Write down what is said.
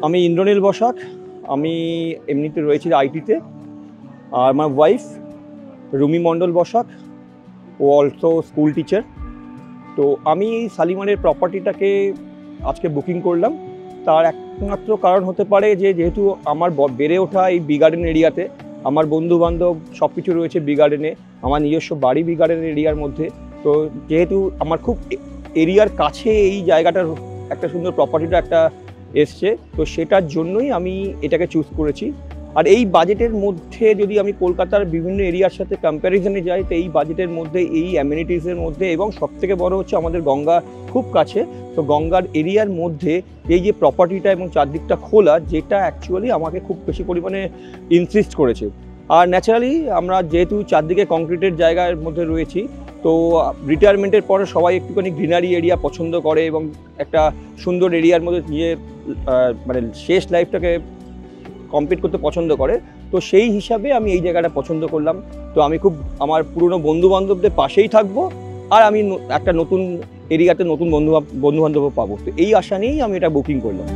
আমি ইন্দ্রনীল বসাক। আমি এমনিতে রয়েছি আইটিতে। আর আমার ওয়াইফ রুমি মণ্ডল বসাক, ও অলসো স্কুল টিচার। তো আমি এই শালিমারের প্রপার্টিটাকে আজকে বুকিং করলাম। তার একমাত্র কারণ হতে পারে যে যেহেতু আমার বেড়ে ওঠা এই বি গার্ডেন এরিয়াতে, আমার বন্ধুবান্ধব সব কিছু রয়েছে বি গার্ডেনে, আমার নিজস্ব বাড়ি বি গার্ডেন এরিয়ার মধ্যে। তো যেহেতু আমার খুব এরিয়ার কাছে এই জায়গাটার একটা সুন্দর প্রপার্টিটা একটা এসছে, তো সেটার জন্যই আমি এটাকে চুজ করেছি। আর এই বাজেটের মধ্যে যদি আমি কলকাতার বিভিন্ন এরিয়ার সাথে কম্প্যারিজনে যাই, তো এই বাজেটের মধ্যে এই অ্যামিনিটিসের মধ্যে, এবং সবথেকে বড় হচ্ছে আমাদের গঙ্গা খুব কাছে, তো গঙ্গার এরিয়ার মধ্যে এই যে প্রপার্টিটা এবং চারদিকটা খোলা, যেটা অ্যাকচুয়ালি আমাকে খুব বেশি পরিমাণে ইন্সিস্ট করেছে। আর ন্যাচারালি আমরা যেহেতু চারদিকে কংক্রিটের জায়গার মধ্যে রয়েছি, তো রিটায়ারমেন্টের পরে সবাই একটুখানি গ্রিনারি এরিয়া পছন্দ করে এবং একটা সুন্দর এরিয়ার মধ্যে নিজের মানে শেষ লাইফটাকে কমপ্লিট করতে পছন্দ করে। তো সেই হিসাবে আমি এই জায়গাটা পছন্দ করলাম। তো আমি খুব আমার পুরনো বন্ধুবান্ধবদের পাশেই থাকবো, আর আমি একটা নতুন এরিয়াতে নতুন বন্ধুবান্ধবও পাবো। তো এই আশা নিয়েই আমি এটা বুকিং করলাম।